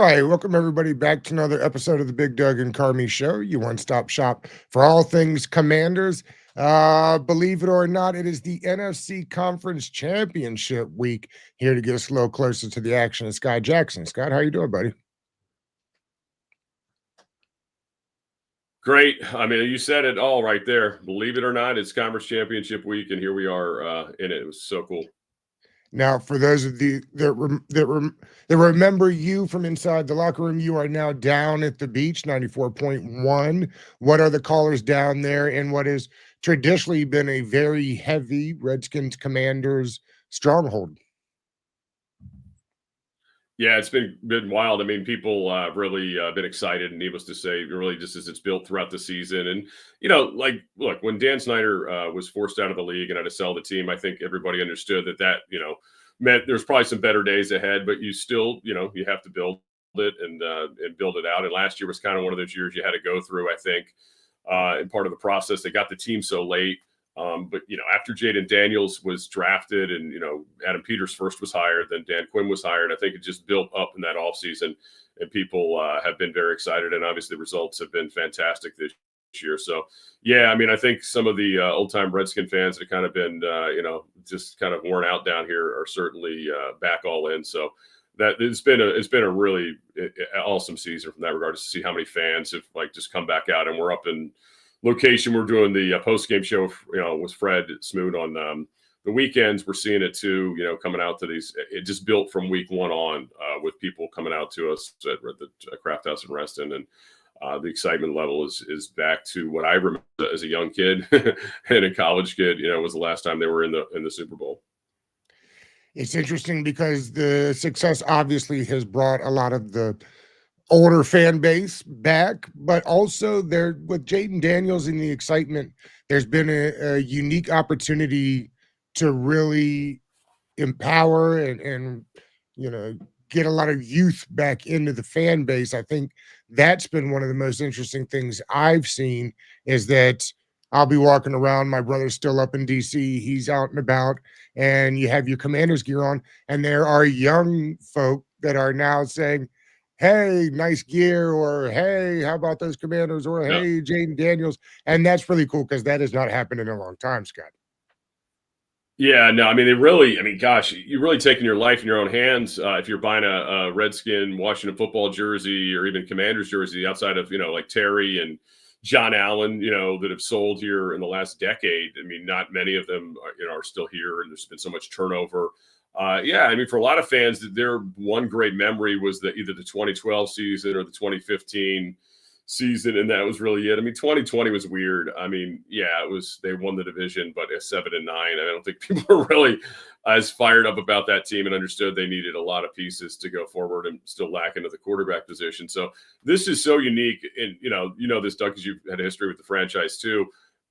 right, welcome everybody back to another episode of the Big Doug and Carmi Show, your one-stop shop for all things Commanders. Believe it or not, it is the NFC Conference Championship week. Here to get us a little closer to the action is Scott Jackson. Scott, how you doing, buddy? Great. I mean, you said it all right there. Believe it or not, it's Conference Championship week, and here we are in it. It was so cool. Now, for those of you that remember you from inside the locker room, you are now down at the beach, 94.1. What are the callers down there in what has traditionally been a very heavy Redskins Commanders stronghold? Yeah, it's been wild. I mean, people really been excited, and needless to say, really just as it's built throughout the season. And, look, when Dan Snyder was forced out of the league and had to sell the team, I think everybody understood that meant there's probably some better days ahead, but you still, you have to build it and build it out. And last year was kind of one of those years you had to go through, I think, and part of the process. They got the team so late. But after Jaden Daniels was drafted and, Adam Peters first was hired, then Dan Quinn was hired, I think it just built up in that offseason, and people have been very excited. And obviously the results have been fantastic this year. So, yeah, I mean, I think some of the old-time Redskin fans that have kind of been, just kind of worn out down here are certainly back all in. So that it's been a really awesome season from that regard, to see how many fans have just come back out. And we're up in location. We're doing the post-game show, with Fred Smoot on the weekends. We're seeing it too, coming out to these. It just built from week one on with people coming out to us at the Craft House in Reston, and the excitement level is back to what I remember as a young kid and a college kid. Was the last time they were in the Super Bowl. It's interesting because the success obviously has brought a lot of the older fan base back, but also there with Jaden Daniels and the excitement, there's been a unique opportunity to really empower and get a lot of youth back into the fan base. I think that's been one of the most interesting things I've seen, is that I'll be walking around. My brother's still up in DC. He's out and about, and you have your Commanders gear on, and there are young folk that are now saying, hey, nice gear, or hey, how about those Commanders, or hey, Jaden Daniels. And that's really cool because that has not happened in a long time, Scott. Yeah, no, I mean, gosh, you're really taking your life in your own hands if you're buying a Redskin Washington football jersey or even Commanders jersey, outside of, like Terry and John Allen, that have sold here in the last decade. I mean, not many of them are still here, and there's been so much turnover. Yeah, I mean, for a lot of fans, their one great memory was either the 2012 season or the 2015 season, and that was really it. I mean, 2020 was weird. I mean, yeah, they won the division, but at 7-9, I don't think people were really as fired up about that team and understood they needed a lot of pieces to go forward, and still lacking at the quarterback position. So this is so unique, and this, Doug, because you've had a history with the franchise too.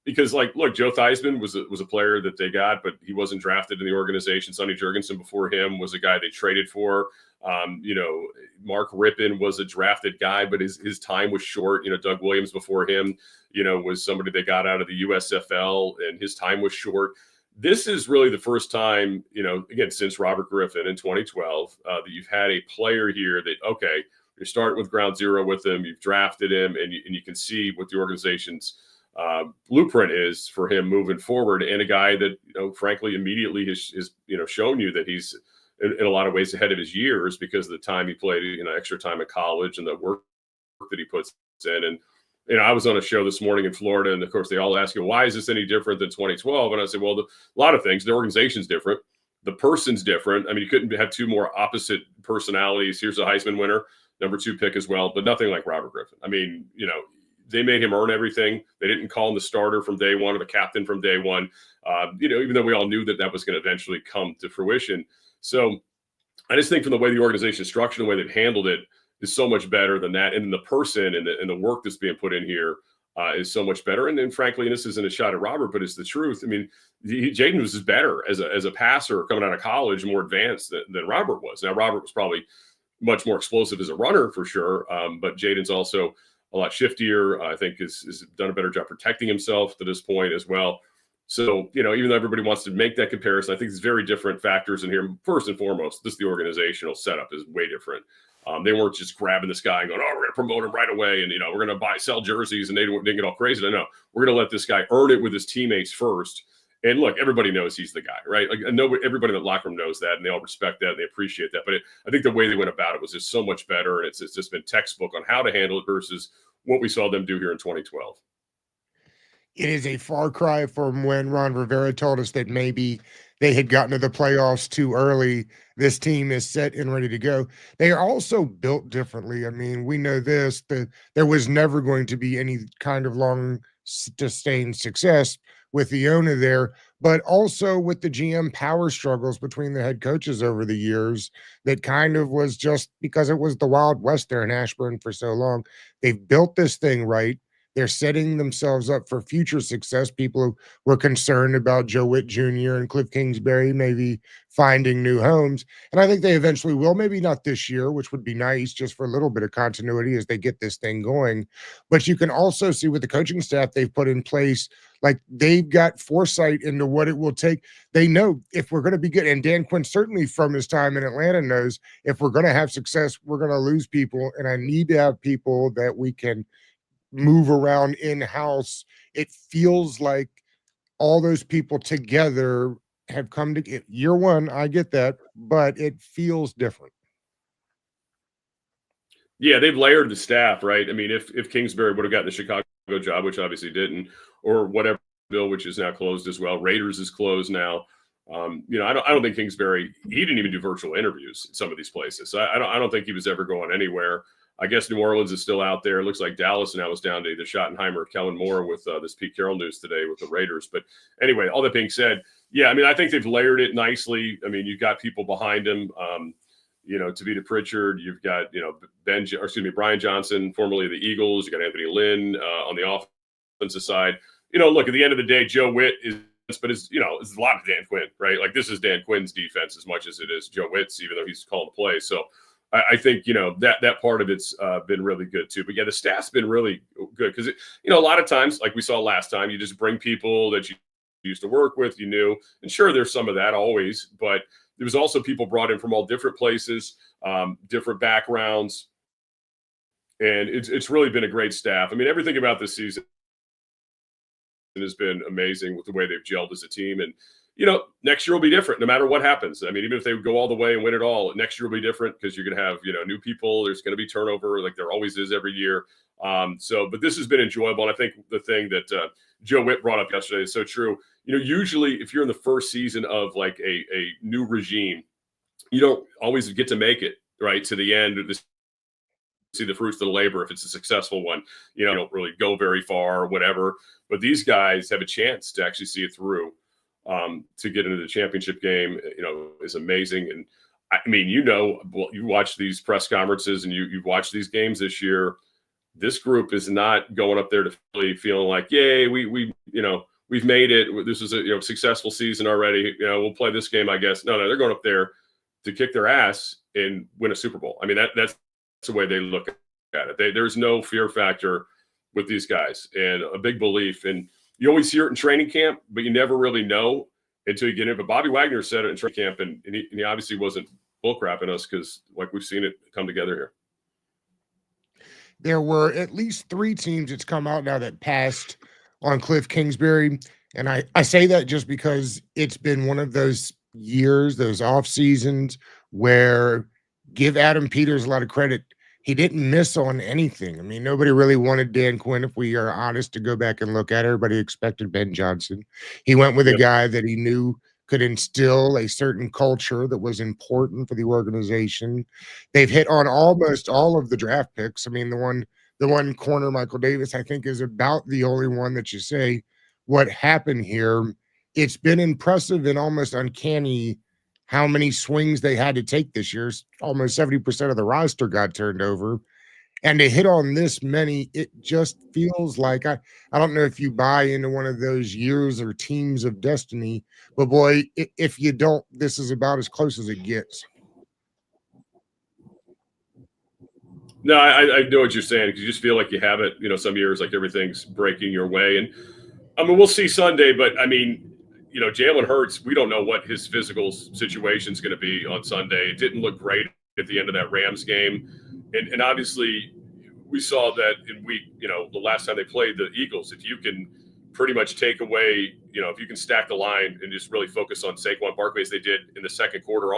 Because, look, Joe Theismann was a player that they got, but he wasn't drafted in the organization. Sonny Jurgensen before him was a guy they traded for. Mark Rippon was a drafted guy, but his time was short. Doug Williams before him, was somebody they got out of the USFL, and his time was short. This is really the first time, again, since Robert Griffin in 2012, that you've had a player here that, okay, you're starting with ground zero with him. You've drafted him, and you can see what the organization's blueprint is for him moving forward, and a guy that frankly immediately has shown you that he's in a lot of ways ahead of his years because of the time he played, extra time at college and the work that he puts in. And I was on a show this morning in Florida, and of course they all ask you, why is this any different than 2012? And I said, well, a lot of things. The organization's different, the person's different. I mean, you couldn't have two more opposite personalities. Here's a Heisman winner, number 2 pick as well, but nothing like Robert Griffin. I mean, they made him earn everything. They didn't call him the starter from day one or the captain from day one, even though we all knew that was going to eventually come to fruition. So I just think from the way the organization is structured, the way they've handled it is so much better than that. And the person and the work that's being put in here is so much better. And then frankly, and this isn't a shot at Robert, but it's the truth. I mean, Jaden was better as a passer coming out of college, more advanced than Robert was. Now, Robert was probably much more explosive as a runner for sure. But Jaden's also a lot shiftier. I think has done a better job protecting himself to this point as well. So, even though everybody wants to make that comparison, I think there's very different factors in here. First and foremost, the organizational setup is way different. They weren't just grabbing this guy and going, "Oh, we're going to promote him right away, and we're going to sell jerseys," and they didn't get all crazy. No, we're going to let this guy earn it with his teammates first. And look, everybody knows he's the guy, right? Like, everybody in the locker room knows that, and they all respect that, and they appreciate that. But I think the way they went about it was just so much better, and it's just been textbook on how to handle it versus what we saw them do here in 2012. It is a far cry from when Ron Rivera told us that maybe they had gotten to the playoffs too early. This team is set and ready to go. They are also built differently. I mean, we know this, that there was never going to be any kind of long sustained success with the owner there, but also with the GM power struggles between the head coaches over the years. That kind of was just because it was the Wild West there in Ashburn for so long. They've built this thing right. They're setting themselves up for future success. People who were concerned about Joe Witt Jr. and Cliff Kingsbury maybe finding new homes. And I think they eventually will. Maybe not this year, which would be nice just for a little bit of continuity as they get this thing going. But you can also see with the coaching staff they've put in place, like they've got foresight into what it will take. They know if we're going to be good, and Dan Quinn certainly from his time in Atlanta knows if we're going to have success, we're going to lose people. And I need to have people that we can move around in-house. It feels like all those people together have come to year one. I get that, but it feels different. Yeah, they've layered the staff, right? I mean, if Kingsbury would have gotten the Chicago job, which obviously didn't, or whatever, Bill, which is now closed as well. Raiders is closed now. I don't think Kingsbury, he didn't even do virtual interviews in some of these places. So I don't think he was ever going anywhere. I guess New Orleans is still out there. It looks like Dallas now is down to either Schottenheimer or Kellen Moore with this Pete Carroll news today with the Raiders. But anyway, all that being said, yeah, I mean, I think they've layered it nicely. I mean, you've got people behind him. Tavita Pritchard. You've got Brian Johnson, formerly of the Eagles. You got Anthony Lynn on the offensive side. Look, at the end of the day, Joe Witt is. But it's a lot of Dan Quinn, right? Like, this is Dan Quinn's defense as much as it is Joe Witt's, even though he's calling the play. So I think, that part of it's been really good too. But yeah, the staff's been really good because, a lot of times, like we saw last time, you just bring people that you used to work with, and sure, there's some of that always, but there was also people brought in from all different places, different backgrounds. And it's really been a great staff. I mean, everything about this season has been amazing with the way they've gelled as a team. And, next year will be different no matter what happens. I mean, even if they go all the way and win it all, next year will be different because you're going to have, new people. There's going to be turnover like there always is every year. But this has been enjoyable. And I think the thing that Joe Witt brought up yesterday is so true. Usually if you're in the first season of like a new regime, you don't always get to make it right to the end of this. See the fruits of the labor if it's a successful one. You don't really go very far or whatever, but these guys have a chance to actually see it through. To get into the championship game, is amazing. And I mean, you watch these press conferences and you've watched these games this year. This group is not going up there to really feeling like, yay, we've made it. This is a successful season already. We'll play this game, I guess. No, they're going up there to kick their ass and win a Super Bowl. I mean, that's the way they look at it. There's no fear factor with these guys and a big belief. And you always hear it in training camp, but you never really know until you get in. But Bobby Wagner said it in training camp, and he obviously wasn't bullcrapping us because, like, we've seen it come together here. There were at least 3 teams that's come out now that passed on Cliff Kingsbury. And I say that just because it's been one of those years, those off seasons where give Adam Peters a lot of credit. He didn't miss on anything. I mean, nobody really wanted Dan Quinn, if we are honest, to go back and look at it. Everybody expected Ben Johnson. He went with a guy that he knew could instill a certain culture that was important for the organization. They've hit on almost all of the draft picks. I mean, the one corner, Michael Davis, I think is about the only one that you say what happened here. It's been impressive and almost uncanny how many swings they had to take this year. Almost 70% of the roster got turned over. And to hit on this many, it just feels like I don't know if you buy into one of those years or teams of destiny, but boy, if you don't, this is about as close as it gets. No, I know what you're saying because you just feel like you have it. Some years like everything's breaking your way. And I mean, we'll see Sunday, but I mean, Jalen Hurts, we don't know what his physical situation is going to be on Sunday. It didn't look great at the end of that Rams game. And obviously we saw that in the last time they played the Eagles, if you can pretty much take away, if you can stack the line and just really focus on Saquon Barkley as they did in the second quarter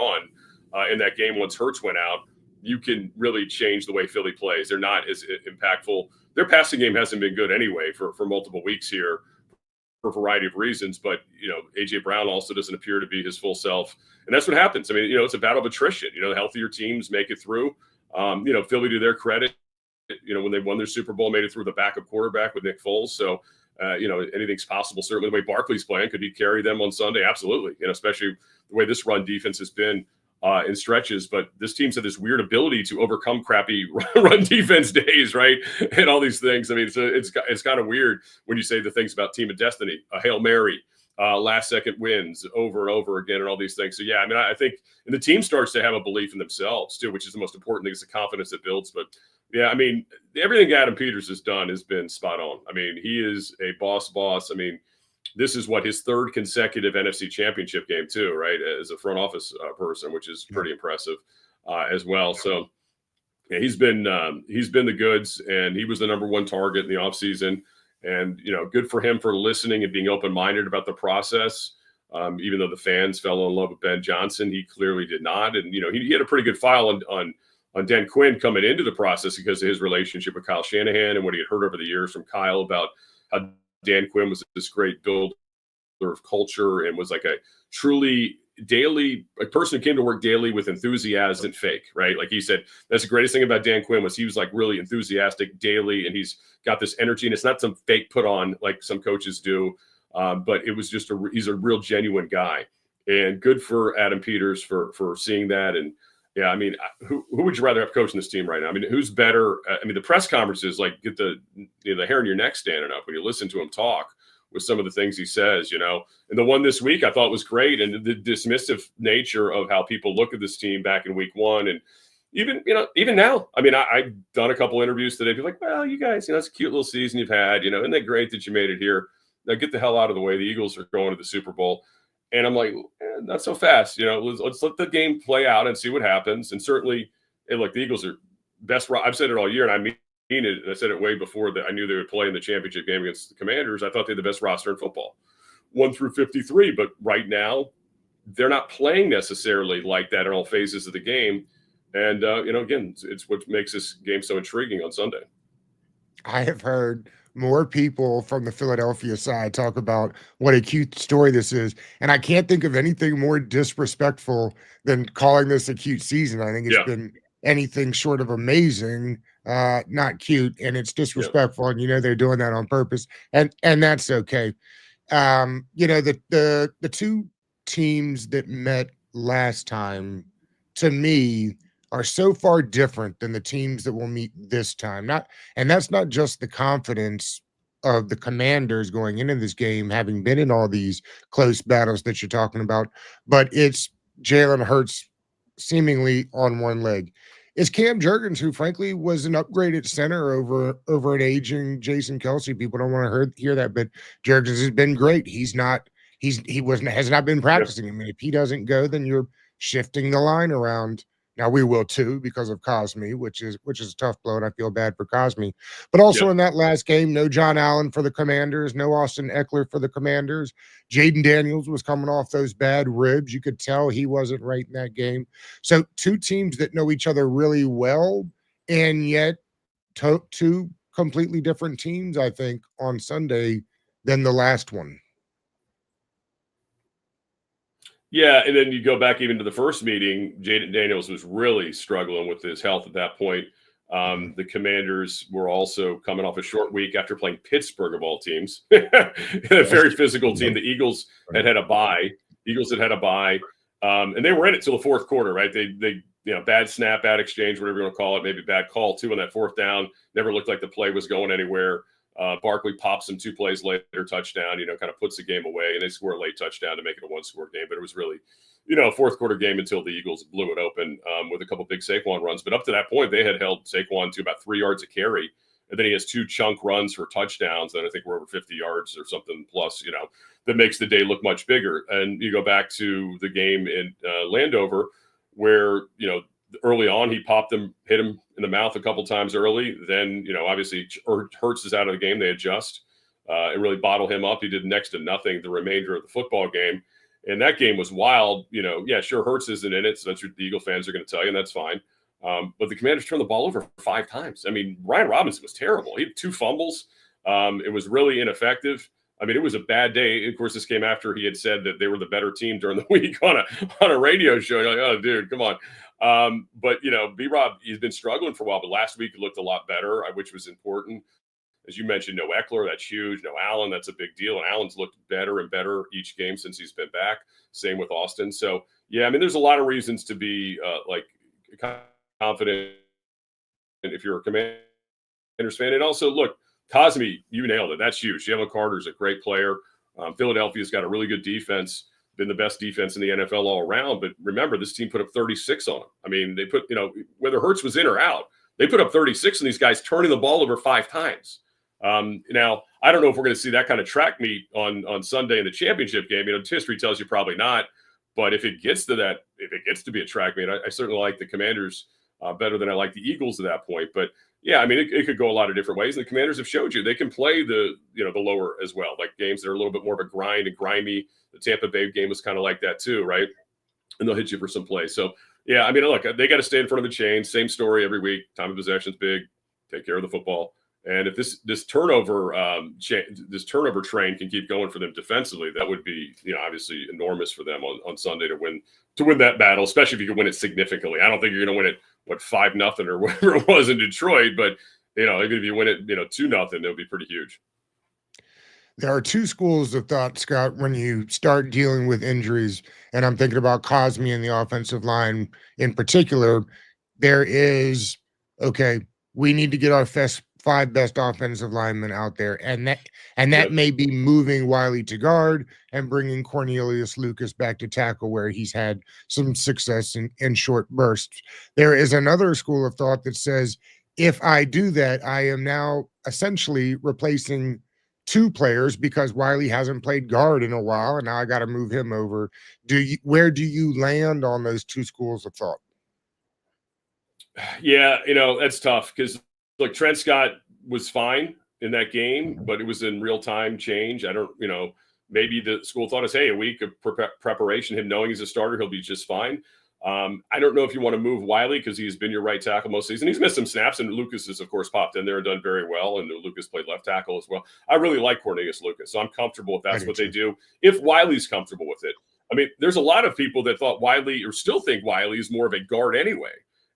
in that game once Hurts went out, you can really change the way Philly plays. They're not as impactful. Their passing game hasn't been good anyway for multiple weeks here for a variety of reasons. But, A.J. Brown also doesn't appear to be his full self. And that's what happens. I mean, it's a battle of attrition. The healthier teams make it through. Philly, to their credit, when they won their Super Bowl, made it through the backup quarterback with Nick Foles. So, anything's possible. Certainly the way Barkley's playing, could he carry them on Sunday? Absolutely. Especially the way this run defense has been in stretches. But this team's had this weird ability to overcome crappy run defense days, right? And all these things. I mean, it's kind of weird when you say the things about Team of Destiny, a Hail Mary, last second wins over and over again, and all these things. So yeah, I mean, I think, and the team starts to have a belief in themselves too, which is the most important thing. Is the confidence it builds. But yeah, I mean, everything Adam Peters has done has been spot on. I mean, he is a boss. I mean, this is his third consecutive NFC Championship game too, right? As a front office person, which is pretty impressive as well. So yeah, he's been the goods, and he was the number one target in the offseason. And, good for him for listening and being open-minded about the process. Even though the fans fell in love with Ben Johnson, he clearly did not. And, he had a pretty good file on Dan Quinn coming into the process because of his relationship with Kyle Shanahan and what he had heard over the years from Kyle about how Dan Quinn was this great builder of culture and was like a truly a person who came to work daily with enthusiasm and fake, right? Like he said, that's the greatest thing about Dan Quinn was he was like really enthusiastic daily, and he's got this energy, and it's not some fake put on like some coaches do, but it was just he's a real genuine guy. And good for Adam Peters for seeing that. And yeah, I mean, who would you rather have coaching this team right now? I mean, who's better? I mean, the press conferences like get the hair on your neck standing up when you listen to him talk with some of the things he says, and the one this week I thought was great. And the dismissive nature of how people look at this team back in week one. And even now, I mean, I've done a couple interviews today. People like, well, you guys, it's a cute little season you've had, isn't it great that you made it here? Now get the hell out of the way. The Eagles are going to the Super Bowl. And I'm like, not so fast, let's let the game play out and see what happens. And certainly, hey, look, the Eagles are best. I've said it all year, and I mean it. I said it way before that I knew they would play in the championship game against the Commanders. I thought they had the best roster in football, 1 through 53. But right now, they're not playing necessarily like that in all phases of the game. And, again, it's what makes this game so intriguing on Sunday. I have heard more people from the Philadelphia side talk about what a cute story this is. And I can't think of anything more disrespectful than calling this a cute season. I think it's been anything short of amazing, not cute, and it's disrespectful. And, they're doing that on purpose, and that's okay. The two teams that met last time, to me, are so far different than the teams that will meet this time. And that's not just the confidence of the Commanders going into this game, having been in all these close battles that you're talking about, but it's Jalen Hurts seemingly on one leg. It's Cam Jurgens, who frankly was an upgraded center over an aging Jason Kelsey. People don't want to hear that, but Jurgens has been great. Has not been practicing. I mean, if he doesn't go, then you're shifting the line around. Now we will too because of Cosmi, which is a tough blow, and I feel bad for Cosmi. But also in that last game, no John Allen for the Commanders, no Austin Eckler for the Commanders. Jaden Daniels was coming off those bad ribs. You could tell he wasn't right in that game. So two teams that know each other really well, and yet two completely different teams, I think, on Sunday than the last one. Yeah, and then you go back even to the first meeting, Jaden Daniels was really struggling with his health at that point. The Commanders were also coming off a short week after playing Pittsburgh of all teams, a very physical team. The Eagles had a bye. And they were in it till the fourth quarter, right? They bad snap, bad exchange, whatever you want to call it, maybe bad call too on that fourth down. Never looked like the play was going anywhere. Barkley pops him 2 plays later, touchdown, kind of puts the game away, and they score a late touchdown to make it a 1-score game. But it was really, a fourth quarter game until the Eagles blew it open with a couple big Saquon runs. But up to that point, they had held Saquon to about 3 yards a carry. And then he has 2 chunk runs for touchdowns that I think were over 50 yards or something plus, that makes the day look much bigger. And you go back to the game in Landover where, early on, he popped him, hit him in the mouth a couple times early. Then, obviously Hurts is out of the game. They adjust and really bottle him up. He did next to nothing the remainder of the football game. And that game was wild. Yeah, sure, Hurts isn't in it. So that's what the Eagle fans are going to tell you, and that's fine. But the Commanders turned the ball over 5 times. I mean, Ryan Robinson was terrible. He had 2 fumbles. It was really ineffective. I mean, it was a bad day. Of course, this came after he had said that they were the better team during the week on a radio show. You're like, oh, dude, come on. But B-Rob, he's been struggling for a while, but last week it looked a lot better, which was important. As you mentioned, no Eckler, that's huge. No Allen, that's a big deal. And Allen's looked better and better each game since he's been back. Same with Austin. So, yeah, I mean, there's a lot of reasons to be confident if you're a Commanders fan. And also, look, Cosmi, you nailed it. That's huge. Jalen Carter's a great player. Philadelphia's got a really good defense, been the best defense in the NFL all around. But remember, this team put up 36 on them. I mean, they put, whether Hurts was in or out, they put up 36 on these guys turning the ball over 5 times. Now, I don't know if we're going to see that kind of track meet on Sunday in the championship game. History tells you probably not. But if it gets to that, if it gets to be a track meet, I certainly like the Commanders better than I like the Eagles at that point. But yeah, I mean, it could go a lot of different ways. And the Commanders have showed you they can play the lower as well, like games that are a little bit more of a grind and grimy. The Tampa Bay game was kind of like that too, right? And they'll hit you for some play. So yeah, I mean, look, they got to stay in front of the chain. Same story every week. Time of possession's big. Take care of the football. And if this turnover train can keep going for them defensively, that would be obviously enormous for them on Sunday to win that battle, especially if you can win it significantly. I don't think you're going to win it 5-0 or whatever it was in Detroit, but even if you win it 2-0, it'll be pretty huge. There are 2 schools of thought, Scott, when you start dealing with injuries, and I'm thinking about Cosmi and the offensive line in particular. There is, okay, we need to get our 5 best offensive linemen out there, and that may be moving Wiley to guard and bringing Cornelius Lucas back to tackle, where he's had some success in short bursts. There is another school of thought that says, if I do that, I am now essentially replacing 2 players because Wiley hasn't played guard in a while, and now I got to move him over. Where do you land on those 2 schools of thought? Yeah, that's tough because look, Trent Scott was fine in that game, but it was in real time change. I don't, maybe the school thought us, hey, a week of preparation, him knowing he's a starter, he'll be just fine. I don't know if you want to move Wiley because he's been your right tackle most season. He's missed some snaps, and Lucas has, of course, popped in there and done very well. And Lucas played left tackle as well. I really like Cornelius Lucas, so I'm comfortable if that's what they do. If Wiley's comfortable with it, I mean, there's a lot of people that thought Wiley or still think Wiley is more of a guard anyway.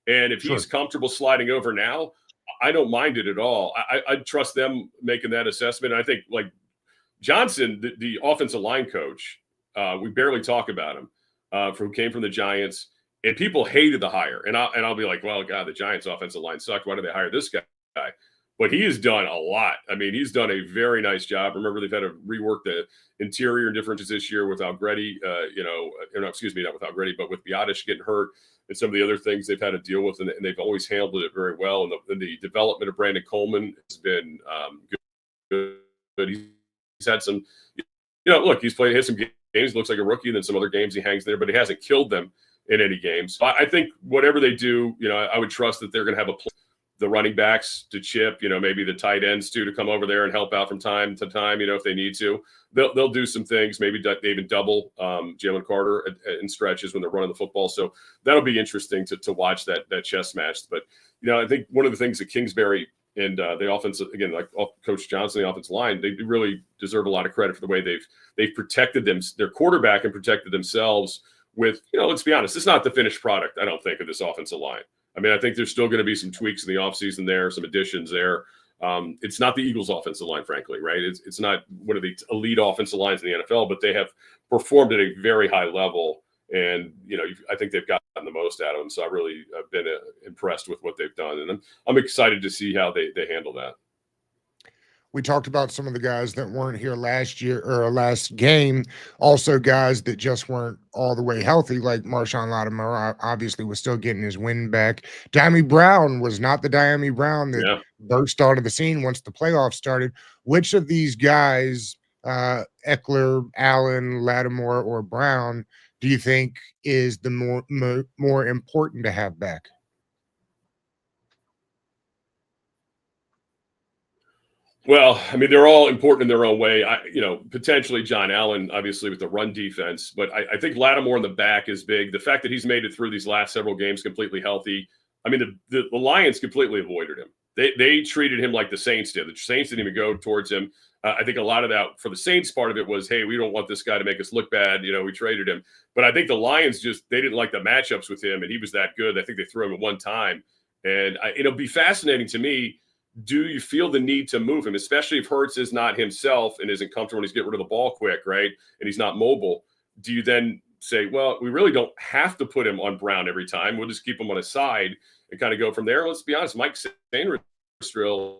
And if he's comfortable sliding over now, I don't mind it at all. I trust them making that assessment. And I think like Johnson, the offensive line coach, we barely talk about him, who came from the Giants. And people hated the hire. And I'll be like, well, God, the Giants' offensive line sucked. Why did they hire this guy? But he has done a lot. I mean, he's done a very nice job. Remember, they've had to rework the interior differences this year with Algretti, not with Algretti, but with Biotish getting hurt and some of the other things they've had to deal with. And they've always handled it very well. And the development of Brandon Coleman has been good. He's had some, look, he's hit some games, looks like a rookie, and then some other games he hangs there, but he hasn't killed them in any games. So I think whatever they do, I would trust that they're going to have the running backs to chip, maybe the tight ends too, to come over there and help out from time to time, if they need to. They'll do some things, maybe they even double Jalen Carter in stretches when they're running the football. So that'll be interesting to watch that chess match. But, I think one of the things that Kingsbury and the offense, again, like Coach Johnson, the offensive line, they really deserve a lot of credit for the way they've protected their quarterback and protected themselves with, let's be honest, it's not the finished product, I don't think, of this offensive line. I mean, I think there's still going to be some tweaks in the offseason there, some additions there. It's not the Eagles' offensive line, frankly, right? It's not one of the elite offensive lines in the NFL, but they have performed at a very high level. And, I think they've gotten the most out of them. So I really have been impressed with what they've done. And I'm excited to see how they handle that. We talked about some of the guys that weren't here last year or last game. Also, guys that just weren't all the way healthy, like Marshawn Lattimore, obviously was still getting his win back. Dyami Brown was not the Dyami Brown that burst onto the scene once the playoffs started. Which of these guys Eckler, Allen, Lattimore, or Brown do you think is the more important to have back? Well, I mean, they're all important in their own way. Potentially John Allen, obviously with the run defense, but I think Lattimore in the back is big. The fact that he's made it through these last several games completely healthy. I mean, the Lions completely avoided him. They treated him like the Saints did. The Saints didn't even go towards him. I think a lot of that for the Saints part of it was, hey, we don't want this guy to make us look bad. We traded him. But I think the Lions they didn't like the matchups with him, and he was that good. I think they threw him at one time, and it'll be fascinating to me. Do you feel the need to move him, especially if Hurts is not himself and isn't comfortable and he's getting rid of the ball quick, right? And he's not mobile. Do you then say, well, we really don't have to put him on Brown every time. We'll just keep him on his side and kind of go from there. Let's be honest, Mike Sainristil,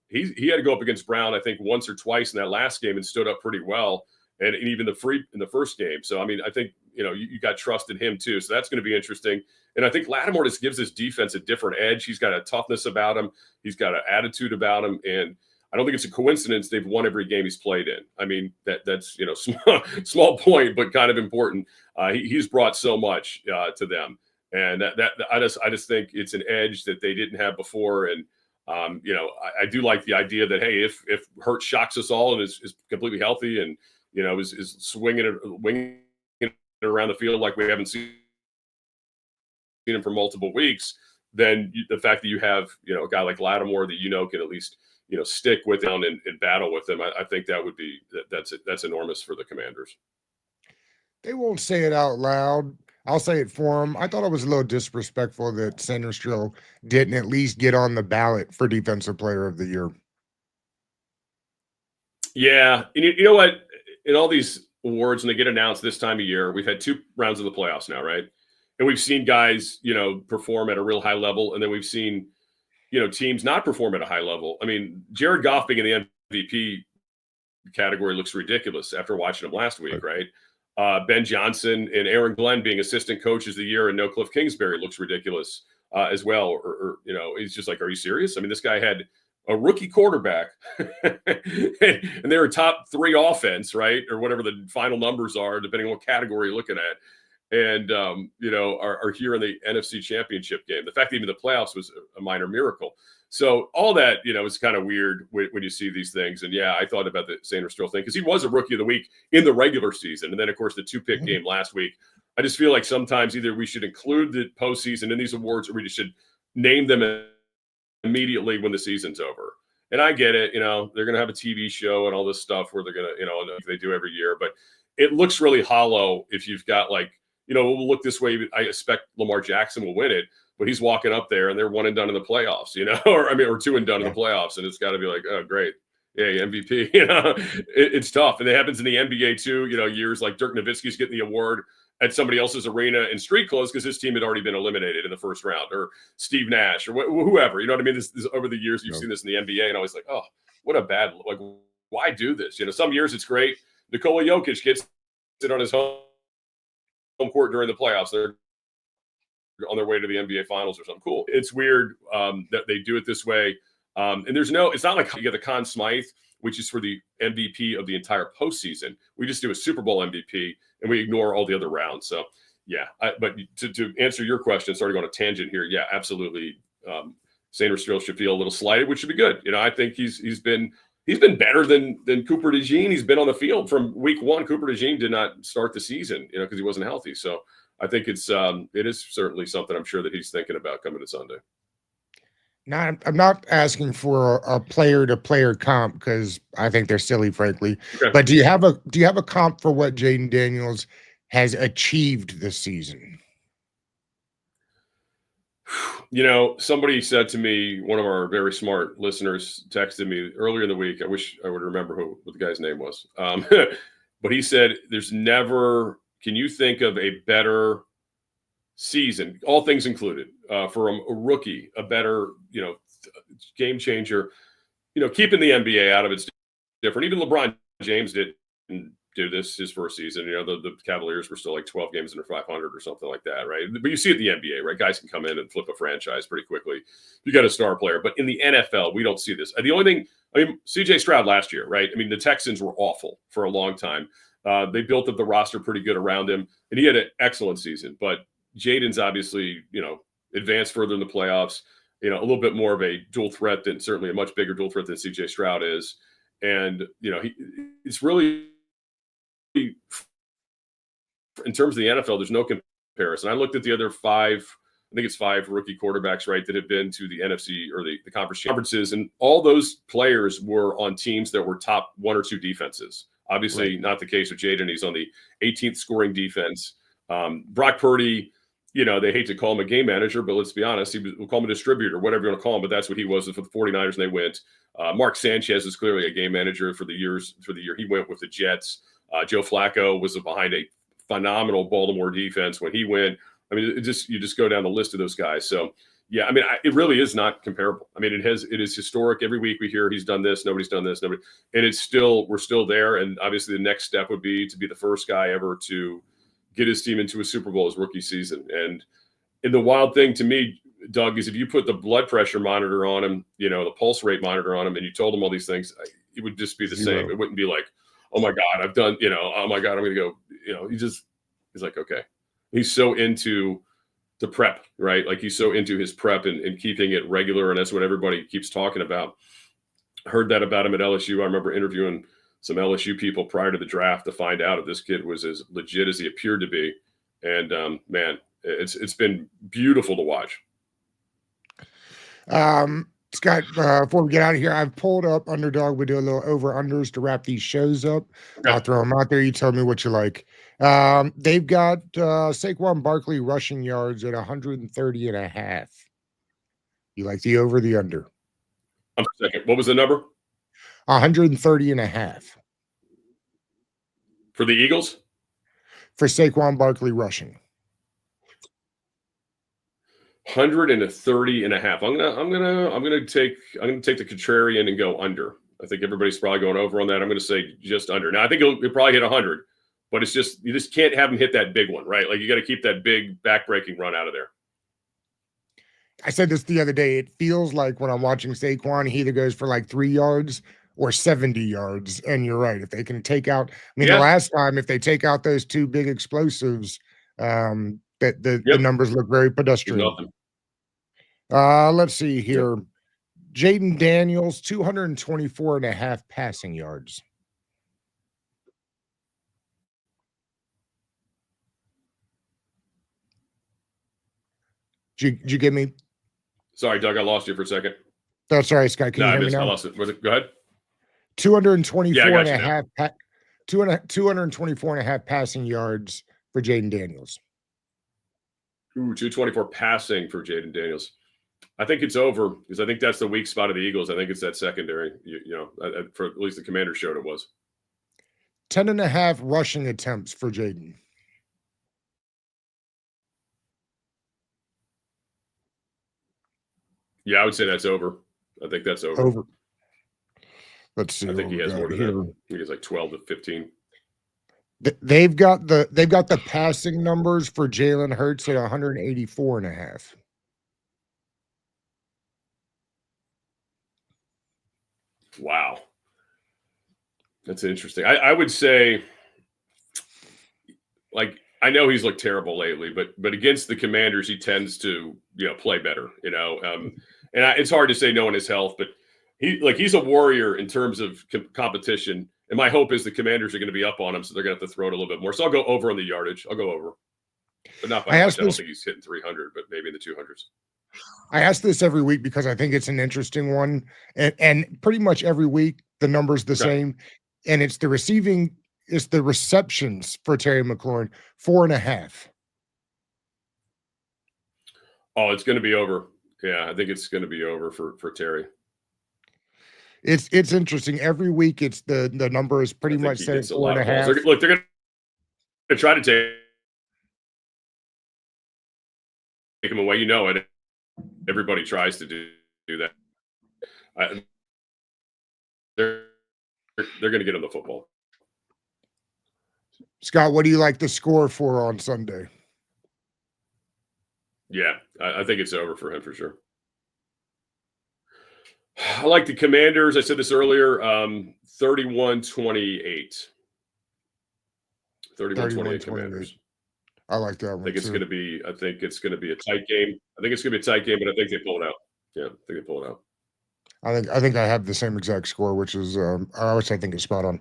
he had to go up against Brown, I think, once or twice in that last game and stood up pretty well. And even in the first game. So, I mean, I think, you got trust in him too. So that's going to be interesting. And I think Lattimore just gives his defense a different edge. He's got a toughness about him. He's got an attitude about him. And I don't think it's a coincidence they've won every game he's played in. I mean, that's small point, but kind of important. He's brought so much to them. And I just think it's an edge that they didn't have before. And, I do like the idea that, hey, if Hurts shocks us all and is completely healthy and, is winging it around the field like we haven't seen him for multiple weeks, then the fact that you have, a guy like Lattimore that can at least, stick with him and battle with him, I think that would be that's enormous for the Commanders. They won't say it out loud. I'll say it for them. I thought it was a little disrespectful that Sainristil didn't at least get on the ballot for Defensive Player of the Year. Yeah, and you know what? In all these awards, when they get announced this time of year, we've had 2 rounds of the playoffs now, right? And we've seen guys, perform at a real high level, and then we've seen, teams not perform at a high level. I mean, Jared Goff being in the MVP category looks ridiculous after watching him last week, right? Ben Johnson and Aaron Glenn being assistant coaches of the year, and no Cliff Kingsbury looks ridiculous as well. Or he's just like, are you serious? I mean, this guy had a rookie quarterback and they were top 3 offense, right? Or whatever the final numbers are, depending on what category you're looking at. And, are here in the NFC Championship game. The fact that even the playoffs was a minor miracle. So all that, is kind of weird when you see these things. And yeah, I thought about the Sainristil thing because he was a rookie of the week in the regular season. And then, of course, the 2-pick game last week. I just feel like sometimes either we should include the postseason in these awards or we just should name them immediately when the season's over. And I get it, they're going to have a TV show and all this stuff where they're going to, they do every year. But it looks really hollow if you've got we'll look this way. I expect Lamar Jackson will win it, but he's walking up there and they're 1 and done in the playoffs, or 2 and done in the playoffs. And it's got to be like, oh, great. Yeah, MVP, it's tough. And it happens in the NBA too, years like Dirk Nowitzki's getting the award at somebody else's arena in street clothes because his team had already been eliminated in the first round, or Steve Nash or whoever, you know what I mean? This over the years, you've seen this in the NBA and always like, oh, what a bad, why do this? Some years it's great. Nikola Jokic gets it on his home court during the playoffs. They're on their way to the NBA finals or something. Cool. It's weird that they do it this way. And it's not like you get the Conn Smythe, which is for the MVP of the entire postseason. We just do a Super Bowl MVP and we ignore all the other rounds. So yeah, but to answer your question, starting on a tangent here. Yeah, absolutely. Sainristil should feel a little slighted, which should be good. I think he's been better than Cooper DeJean. He's been on the field from week 1. Cooper DeJean did not start the season, because he wasn't healthy. So I think it is certainly something I'm sure that he's thinking about coming to Sunday. Now, I'm not asking for a player-to-player comp because I think they're silly, frankly. Okay. But do you have a comp for what Jayden Daniels has achieved this season? Somebody said to me, one of our very smart listeners texted me earlier in the week. I wish I would remember what the guy's name was. But he said, can you think of a better season, all things included, for a rookie, a better, game changer, keeping the NBA out of it's different. Even LeBron James didn't do this his first season. The Cavaliers were still like 12 games under 500 or something like that, right? But you see it in the NBA, right? Guys can come in and flip a franchise pretty quickly. You got a star player, but in the NFL, we don't see this. The only thing, CJ Stroud last year, right? The Texans were awful for a long time. They built up the roster pretty good around him, and he had an excellent season. But Jaden's obviously, advanced further in the playoffs. A little bit more of a dual threat than certainly a much bigger dual threat than CJ Stroud is. And, it's really, in terms of the NFL, there's no comparison. I looked at the other five rookie quarterbacks, right, that have been to the NFC or the conferences, and all those players were on teams that were top one or two defenses. Obviously, right. Not the case with Jaden. He's on the 18th scoring defense. Brock Purdy, they hate to call him a game manager, but let's be honest, we'll call him a distributor, whatever you want to call him, but that's what he was for the 49ers, and they went. Mark Sanchez is clearly a game manager for the year he went with the Jets. Joe Flacco was behind a phenomenal Baltimore defense when he went. You just go down the list of those guys. So, yeah, it really is not comparable. It is historic. Every week we hear he's done this, nobody's done this, and we're still there. And obviously the next step would be to be the first guy ever to get his team into a Super Bowl his rookie season. And the wild thing to me, Doug, is if you put the blood pressure monitor on him, the pulse rate monitor on him, and you told him all these things, it would just be the same. It wouldn't be like, oh my God, I've done, oh my God, I'm going to go, he's like, okay. He's so into the prep, right? Like he's so into his prep and keeping it regular. And that's what everybody keeps talking about. Heard that about him at LSU. I remember interviewing some LSU people prior to the draft to find out if this kid was as legit as he appeared to be. And man, it's been beautiful to watch. Scott, before we get out of here, I've pulled up Underdog. We do a little over-unders to wrap these shows up. Okay. I'll throw them out there. You tell me what you like. They've got Saquon Barkley rushing yards at 130.5. You like the over, the under? I'm second. What was the number? 130.5. For the Eagles? For Saquon Barkley rushing. 130.5. I'm gonna take the contrarian and go under. I think everybody's probably going over on that. I'm gonna say just under. Now I think he'll probably hit 100, but you just can't have him hit that big one, right? Like you got to keep that big backbreaking run out of there. I said this the other day. It feels like when I'm watching Saquon, he either goes for like 3 yards or 70 yards. And you're right. If they can take out, the last time, if they take out those two big explosives, the numbers look very pedestrian. Let's see here. Yep. Jaden Daniels, 224.5 passing yards. Did you get me? Sorry, Doug, I lost you for a second. That's all right, Scott. Can you hear me now? I lost it. Go ahead. 224.5 passing yards for Jaden Daniels. Ooh, 224 passing for Jaden Daniels. I think it's over because I think that's the weak spot of the Eagles. I think it's that secondary. For at least the Commanders showed it was 10.5 rushing attempts for Jaden. Yeah, I would say that's over. I think that's over. Let's see. I think he has more than that. I think it's like 12 to 15. They've got the passing numbers for Jalen Hurts at 184.5. Wow. That's interesting. I would say, like, I know he's looked terrible lately, but against the Commanders, he tends to, play better, and it's hard to say knowing his health, but he's a warrior in terms of competition. And my hope is the Commanders are going to be up on him, so they're going to have to throw it a little bit more. So I'll go over on the yardage. I'll go over, but not by much. I don't think he's hitting 300, but maybe in the 200s. I ask this every week because I think it's an interesting one, and pretty much every week the number's the same, and it's the receptions for Terry McLaurin, 4.5. Oh, it's going to be over. Yeah, I think it's going to be over for Terry. It's interesting. Every week, it's the number is pretty much set at 4.5. Look, they're going to try to take him away. It. Everybody tries to do that. They're going to get him the football. Scott, what do you like the score for on Sunday? Yeah, I think it's over for him for sure. I like the Commanders. I said this earlier, 31-28. 31-28 31-28. Commanders. I like that I one think it's too. going to be. I think it's going to be a tight game. I think it's going to be a tight game, but I think they pull it out. Yeah, I think they pull it out. I think I have the same exact score, which is I think it's spot on.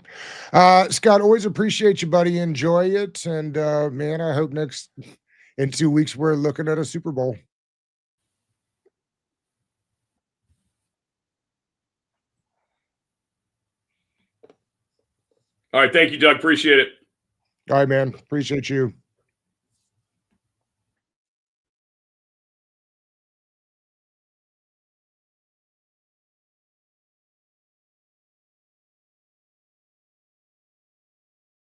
Scott, always appreciate you, buddy. Enjoy it, and man, I hope next in 2 weeks we're looking at a Super Bowl. All right, thank you, Doug. Appreciate it. All right, man. Appreciate you.